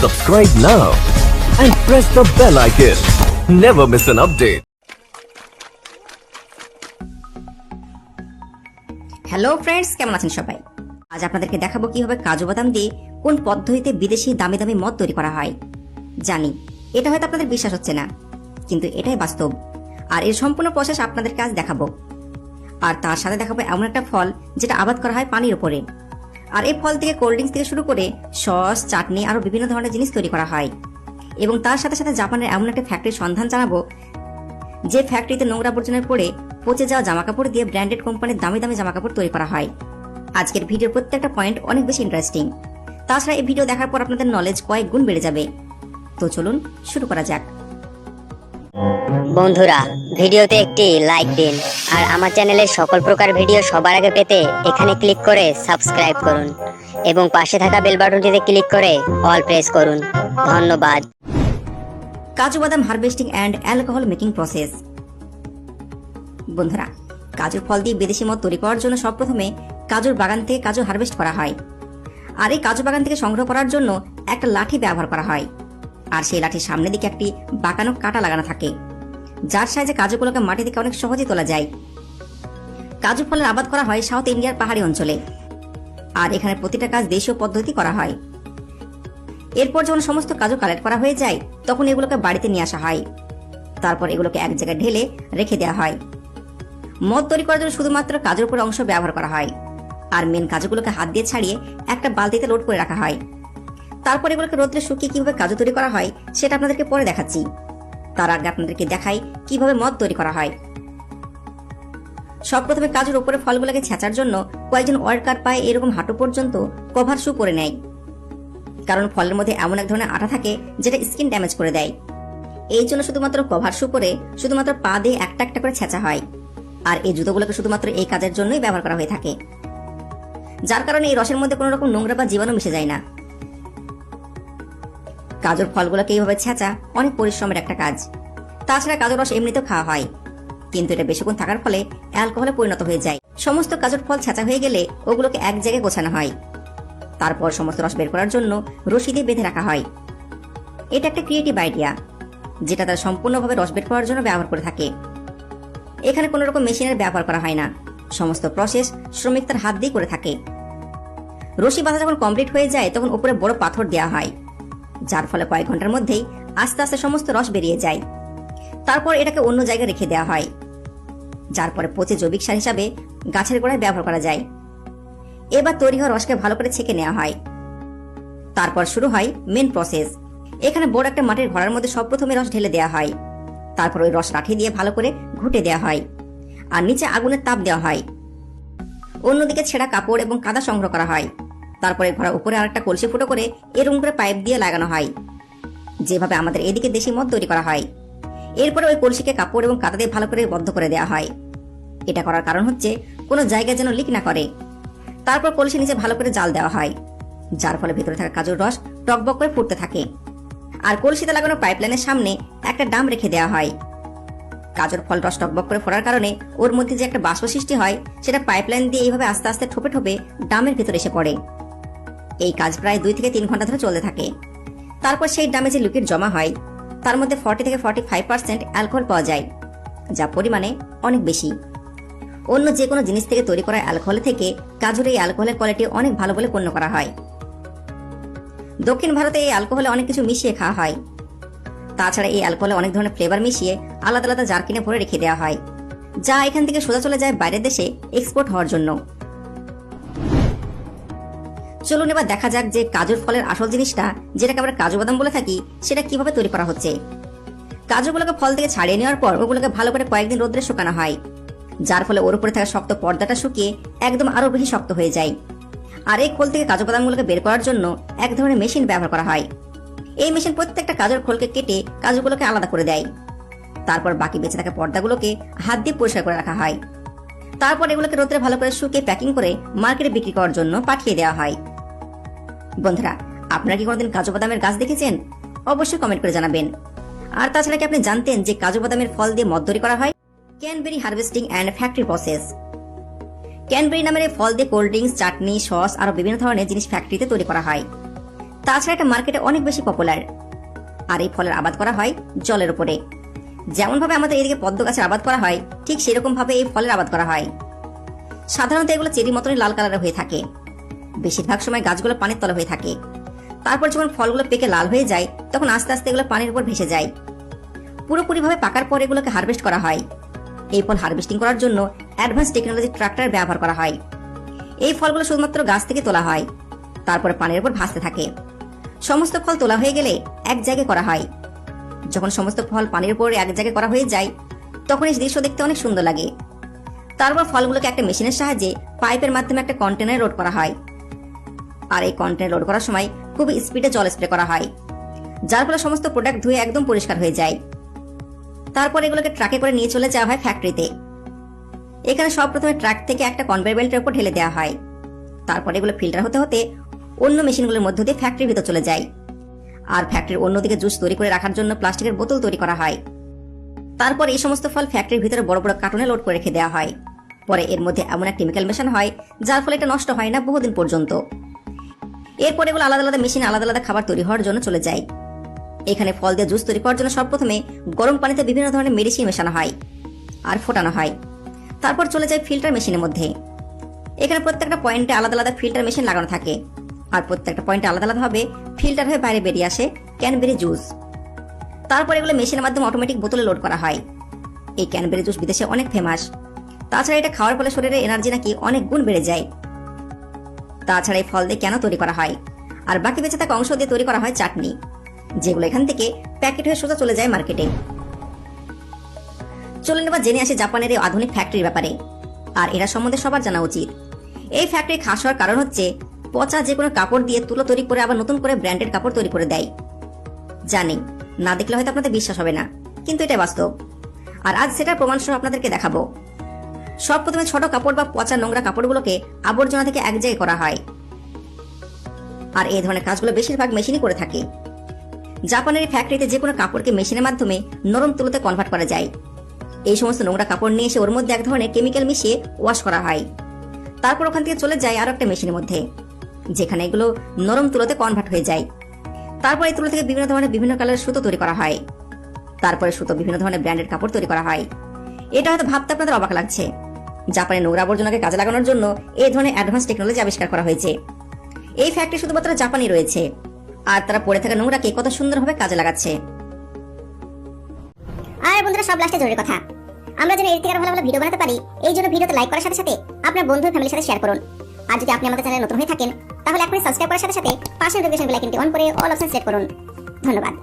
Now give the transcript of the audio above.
Subscribe now and press the bell icon. Never miss an update. Hello friends, কেমন আছেন সবাই? আজ আপনাদেরকে দেখাবো কিভাবে কাজু বাদাম দিয়ে কোন পদ্ধতিতে বিদেশি দামি দামি মদ তৈরি করা হয়। জানি এটা হয়তো আপনাদের বিশ্বাস হচ্ছে না, কিন্তু এটাই বাস্তব। আর এর সম্পূর্ণ প্রসেস আপনাদেরকে আজ দেখাবো। আর তার সাথে দেখাবো এমন একটা ফল যেটা আবাদ করা হয় পানির উপরে। আর এই ফল থেকে কোল্ড ড্রিঙ্কস থেকে শুরু করে সস, চাটনি আরো বিভিন্ন ধরনের জিনিস তৈরি করা হয়। এবং তার সাথে সাথে জাপানের এমন একটা ফ্যাক্টরির সন্ধান জানাবো যে ফ্যাক্টরিতে নোংরা আবর্জনার পরে পচে যাওয়া জামাকাপড় দিয়ে ব্র্যান্ডেড কোম্পানির দামি দামি জামাকাপড় তৈরি করা হয়। আজকের ভিডিওর প্রত্যেকটা পয়েন্ট অনেক বেশি ইন্টারেস্টিং। তাছাড়া এই ভিডিও দেখার পর আপনাদের নলেজ কয়েক গুণ বেড়ে যাবে। তো চলুন শুরু করা যাক। বন্ধুরা, ভিডিওতে একটি লাইক দিন আর আমার চ্যানেলের সকল প্রকার ভিডিও সবার আগে পেতে এখানে ক্লিক করে সাবস্ক্রাইব করুন এবং পাশে থাকা বেল বাটনটিতে ক্লিক করে অল প্রেস করুন। ধন্যবাদ। কাজু বাদাম harvesting and alcohol making process. বন্ধুরা, কাজুর ফল দিয়ে বিদেশি মদ তৈরি করার জন্য সবপ্রথমে কাজুর বাগান থেকে কাজু হারভেস্ট করা হয়। আর এই কাজু বাগান থেকে সংগ্রহ করার জন্য একটা লাঠি ব্যবহার করা হয়। আর সেই লাঠির সামনের দিকে একটি বাঁকানো কাঁটা লাগানো থাকে, যার সাহায্যে কাজুগুলোকে মাটি থেকে অনেক সহজে তোলা যায়। কাজু ফলের আবাদ করা হয় সাউথ ইন্ডিয়ার পাহাড়ি অঞ্চলে। আর এখানে প্রতিটা কাজ দেশীয় পদ্ধতি করা হয়। এরপর যখন সমস্ত কাজু কালেক্ট করা হয়ে যায়, তখন এগুলোকে বাড়িতে নিয়ে আসা হয়। তারপর এগুলোকে এক জায়গায় ঢেলে রেখে দেওয়া হয়। মদ তৈরি করার জন্য শুধুমাত্র কাজুর উপর অংশ ব্যবহার করা হয়। আর মেন কাজুগুলোকে হাত দিয়ে ছাড়িয়ে একটা বালতিতে লোড করে রাখা হয়। তারপর এগুলোকে রোদ্রে শুকিয়ে কিভাবে কাজু তৈরি করা হয় সেটা আপনাদেরকে পরে দেখাচ্ছি। তার আগে আপনাদেরকে দেখাই কিভাবে মদ তৈরি করা হয়। সবপ্রথমে কাজুর উপরে ফলগুলোকে ছেঁচার জন্য কয়েকজন ওয়ার্কার পায়ে এরকম হাঁটু পর্যন্ত কভার শু পরে নেয়। কারণ ফলের মধ্যে এমন এক ধরনের আঠা থাকে যেটা স্কিন ড্যামেজ করে দেয়। এই জন্য শুধুমাত্র কভার শু পরে শুধুমাত্র পা দিয়ে একটা একটা করে ছেঁচা হয়। আর এই জুতোগুলোকে শুধুমাত্র এই কাজের জন্যই ব্যবহার করা হয়ে থাকে, যার কারণে এই রসের মধ্যে কোনো রকম নোংরা বা জীবাণু মিশে যায় না। কাজুর ফলগুলোকে এইভাবে ছেঁচা অনেক পরিশ্রমের একটা কাজ। তাছাড়া কাজুর রস এমনিতেও খাওয়া হয়, কিন্তু এটা বেশিক্ষণ থাকার ফলে অ্যালকোহলে পরিণত হয়ে যায়। সমস্ত কাজুর ফল ছেঁচা হয়ে গেলে ওগুলোকে এক জায়গায় গোছানো হয়। তারপর সমস্ত রস বের করার জন্য রশি দিয়ে বেঁধে রাখা হয়। এটা একটা ক্রিয়েটিভ আইডিয়া, যেটা তারা সম্পূর্ণভাবে রস বের করার জন্য ব্যবহার করে থাকে। এখানে কোনো রকম মেশিনের ব্যবহার করা হয় না, সমস্ত প্রসেস শ্রমিক তার হাত দিয়ে করে থাকে। রশি বাঁধা যখন কমপ্লিট হয়ে যায়, তখন উপরে বড় পাথর দেওয়া হয়, যার ফলে কয়েক ঘন্টার মধ্যেই আস্তে আস্তে সমস্ত রস বেরিয়ে যায়। তারপর এটাকে অন্য জায়গায় রেখে দেওয়া হয়, যার পরে পচে জৈবিক সার হিসাবে গাছের গোড়ায় ব্যবহার করা যায়। এবার তৈরি হওয়া রসকে ভালো করে ছেঁকে নেওয়া হয়। তারপর শুরু হয় মেন প্রসেস। এখানে বড় একটা মাটির ঘড়ার মধ্যে সবপ্রথমে রস ঢেলে দেওয়া হয়। তারপর ওই রস লাঠি দিয়ে ভালো করে ঘুটে দেওয়া হয় আর নিচে আগুনের তাপ দেওয়া হয়। অন্যদিকে ছেঁড়া কাপড় এবং কাদা সংগ্রহ করা হয়। তারপরে ঘোড়ার উপরে আরেকটা কলসি ফুটো করে এরকম করে পাইপ দিয়ে লাগানো হয়, যেভাবে আমাদের এদিকে দেশি মদ তৈরি করা হয়। এরপরে ওই কলসিকে কাপড় এবং কাদা দিয়ে ভালো করে বদ্ধ করে দেওয়া হয়। এটা করার কারণ হচ্ছে কোনো জায়গায় যেন লিক না করে। তারপর কলসি নিচে ভালো করে জাল দেওয়া হয়, যার ফলে ভেতরে থাকা কাজুর রস টকবক করে ফুটতে থাকে। আর কলসিতে লাগানো পাইপলাইনের সামনে একটা ডাম রেখে দেওয়া হয়। কাজুর ফল রস টকবক করে ফোটার কারণে ওর মধ্যে যে একটা বাষ্প সৃষ্টি হয়, সেটা পাইপলাইন দিয়ে এইভাবে আস্তে আস্তে ঠোপে ঠোপে ডামের ভেতরে এসে পড়ে। এই কাজ প্রায় 2 থেকে 3 ঘন্টা ধরে চলতে থাকে। তারপর সেই ডামে যে লিকুইড জমা হয়, তার মধ্যে 40 থেকে 45% অ্যালকোহল পাওয়া যায়, যা পরিমাণে অনেক বেশি। অন্য যে কোনো জিনিস থেকে তৈরি করা অ্যালকোহল থেকে কাজুর এই অ্যালকোহলের কোয়ালিটি অনেক ভালো বলে গণ্য করা হয়। দক্ষিণ ভারতে এই অ্যালকোহলে অনেক কিছু মিশিয়ে খাওয়া হয়। তাছাড়া এই অ্যালকোহলে অনেক ধরনের ফ্লেভার মিশিয়ে আলাদা আলাদা জারকিনে ভরে রেখে দেওয়া হয়, যা এখান থেকে সোজা চলে যায় বাইরের দেশে এক্সপোর্ট হওয়ার জন্য। চলুন এবার দেখা যাক যে কাজুর ফলের আসল জিনিসটা, যেটাকে আমরা কাজু বাদাম বলে থাকি, সেটা কিভাবে তৈরি করা হচ্ছে। কাজুগুলোকে ফল থেকে ছাড়িয়ে নেওয়ার পর ওগুলোকে ভালো করে কয়েকদিন রোদ্রে শুকানো হয়, যার ফলে ওর উপরে থাকা শক্ত পর্দাটা শুকিয়ে একদম আরো বেশি শক্ত হয়ে যায়। আর এই খোল থেকে কাজু বাদামগুলোকে বের করার জন্য এক ধরনের মেশিন ব্যবহার করা হয়। এই মেশিন প্রত্যেকটা কাজুর খোলকে কেটে কাজুগুলোকে আলাদা করে দেয়। তারপর বাকি বেঁচে থাকা পর্দাগুলোকে হাত দিয়ে পরিষ্কার করে রাখা হয়। তারপর এগুলোকে রোদ্রে ভালো করে শুকিয়ে প্যাকিং করে মার্কেটে বিক্রি করার জন্য পাঠিয়ে দেওয়া হয়। বন্ধুরা, আপনারা কি কোনোদিন কাজু বাদামের গাছ দেখেছেন? অবশ্যই কমেন্ট করে জানাবেন। আর তাছাড়া কি আপনি জানতেন যে কাজু বাদামের ফল দিয়ে মদ তৈরি করা হয়? Cranberry harvesting and factory process. Cranberry নামের ফল দিয়ে কোল্ড ড্রিঙ্কস, চাটনি, সস আরো বিভিন্ন ধরনের জিনিস ফ্যাক্টরিতে তৈরি করা হয়। তাছাড়া এটা মার্কেটে অনেক বেশি পপুলার। আর এই ফলের আবাদ করা হয় জলের উপরে। যেমন ভাবে আমাদের এদিকে পদ্ম গাছের আবাদ করা হয়, ঠিক সেরকম ভাবে এই ফলের আবাদ করা হয়। সাধারণত এগুলো চেরি মতনই লাল কালারের হয়ে থাকে। বেশিরভাগ সময় গাছগুলো পানির তলে হয়ে থাকে। তারপর যখন ফলগুলো পেকে লাল হয়ে যায়, তখন আস্তে আস্তে এগুলো পানির উপর ভেসে যায়। পুরোপুরিভাবে পাকার পর এগুলোকে হারভেস্ট করা হয়। এই ফল হারভেস্টিং করার জন্য অ্যাডভান্স টেকনোলজি ট্রাক্টর ব্যবহার করা হয়। এই ফলগুলো শুধুমাত্র গাছ থেকে তোলা হয়, তারপরে পানির উপর ভাসতে থাকে। সমস্ত ফল তোলা হয়ে গেলে এক জায়গায় করা হয়। যখন সমস্ত ফল পানির উপর এক জায়গায় করা হয়ে যায়, তখন এই দৃশ্য দেখতে অনেক সুন্দর লাগে। তারপর ফলগুলোকে একটা মেশিনের সাহায্যে পাইপের মাধ্যমে একটা কন্টেনারে লোড করা হয়। আর এই কন্টেনার লোড করার সময় খুব স্পিডে জল স্প্রে করা হয়, যার ফলে সমস্ত প্রোডাক্ট ধুয়ে একদম পরিষ্কার হয়ে যায়। তারপর এগুলোকে ট্রাকে করে নিয়ে চলে যাওয়া হয় ফ্যাক্টরিতে। এখানে সব প্রথমে ট্রাক থেকে একটা কনভেয়ার বেল্টের উপর ঢেলে দেওয়া হয়। তারপর এগুলো ফিল্টার হতে হতে অন্য মেশিনগুলোর মধ্য দিয়ে ফ্যাক্টরির ভিতর চলে যায়। আর ফ্যাক্টরির অন্যদিকে জুস তৈরি করে রাখার জন্য প্লাস্টিকের বোতল তৈরি করা হয়। তারপর এই সমস্ত ফল ফ্যাক্টরির ভিতরে বড় বড় কার্টুনে লোড করে রেখে দেওয়া হয়। পরে এর মধ্যে এমন এক কেমিক্যাল মেশানো হয়, যার ফলে এটা নষ্ট হয় না বহুদিন পর্যন্ত। এরপর এগুলো আলাদা আলাদা মেশিনে আলাদা আলাদা খাবার তৈরি হওয়ার জন্য চলে যায়। এখানে ফল দিয়ে জুস তৈরি করার জন্য সর্বপ্রথমে গরম পানিতে বিভিন্ন ধরনের মেডিসিন মেশানো হয় আর ফোটানো হয়। তারপর চলে যায় ফিল্টার মেশিনের মধ্যে। এখানে প্রত্যেকটা পয়েন্টে আলাদা আলাদা ফিল্টার মেশিন লাগানো থাকে। আর প্রত্যেকটা পয়েন্টে আলাদা আলাদা ভাবে ফিল্টার হয়ে বাইরে বেরিয়ে আসে ক্যানবেরি জুস। তারপর এগুলো মেশিনের মাধ্যমে অটোমেটিক বোতলে লোড করা হয়। এই ক্যানবেরি জুস বিদেশে অনেক ফেমাস। তাছাড়া এটা খাওয়ার ফলে শরীরে এনার্জি নাকি অনেক গুণ বেড়ে যায়। তাছাড়া এই ফল দিয়ে কেন তৈরি করা হয়, আর বাকি বেঁচে থাকা অংশ দিয়ে তৈরি করা হয় চাটনি, যেগুলো এখান থেকে প্যাকেট হয়ে সোজা চলে যায় মার্কেটে। চলুন এবার জেনে আসি জাপানের এই আধুনিক ফ্যাক্টরির ব্যাপারে। আর এরা সম্বন্ধে সবার জানা উচিত। এই ফ্যাক্টরি খাস হওয়ার কারণ হচ্ছে পচা যে কোনো কাপড় দিয়ে তুলো তৈরি করে আবার নতুন করে ব্র্যান্ডেড কাপড় তৈরি করে দেয়। জানি না দেখলে হয়তো আপনাদের বিশ্বাস হবে না, কিন্তু এটা বাস্তব। আর আজ সেটার প্রমাণ সহ আপনাদেরকে দেখাবো। সব প্রথমে ছোট কাপড় বা পচা নোংরা কাপড়গুলোকে আবর্জনা থেকে এক জায়গায় করা হয়। আর এই ধরনের কাজগুলো বেশিরভাগ মেশিনই করে থাকে। জাপানের এই ফ্যাক্টরিতে যে কোনো কাপড়কে মেশিনের মাধ্যমে নরম তুলোতে কনভার্ট করা যায়। এই সমস্ত নোংরা কাপড় নিয়ে এসে ওর মধ্যে এক ধরনের কেমিক্যাল মিশিয়ে ওয়াশ করা হয়। তারপর ওখান থেকে চলে যায় আরো একটা মেশিনের মধ্যে, যেখানে এগুলো নরম তুলোতে কনভার্ট হয়ে যায়। তারপর এই তুলো থেকে বিভিন্ন ধরনের বিভিন্ন কালারের সুতো তৈরি করা হয়। তারপরে সুতো বিভিন্ন ধরনের ব্র্যান্ডেড কাপড় তৈরি করা হয়। এটা হয়তো ভাবতে আপনাদের অবাক লাগছে। জাপানের নোংরা আবর্জনাকে কাজে লাগানোর জন্য এই ধরনের অ্যাডভান্স টেকনোলজি আবিষ্কার করা হয়েছে। এই ফ্যাক্টরি শুধুমাত্র জাপানই রয়েছে, আর তারা পড়ে থাকা নোংরাকে কত সুন্দরভাবে কাজে লাগাচ্ছে। আর বন্ধুরা, সব লাস্টে জরুরি কথা, আমরা যেন এর থেকে আরো ভালো ভালো ভিডিও বানাতে পারি, এই জন্য ভিডিওতে লাইক করার সাথে সাথে আপনার বন্ধু ফ্যামিলির সাথে শেয়ার করুন। আর যদি আপনি আমাদের চ্যানেলে নতুন হয়ে থাকেন, তাহলে এখনই সাবস্ক্রাইব করার সাথে সাথে পাশের নোটিফিকেশন বেল আইকনটি অন করে অল অপশন সিলেক্ট করুন। ধন্যবাদ।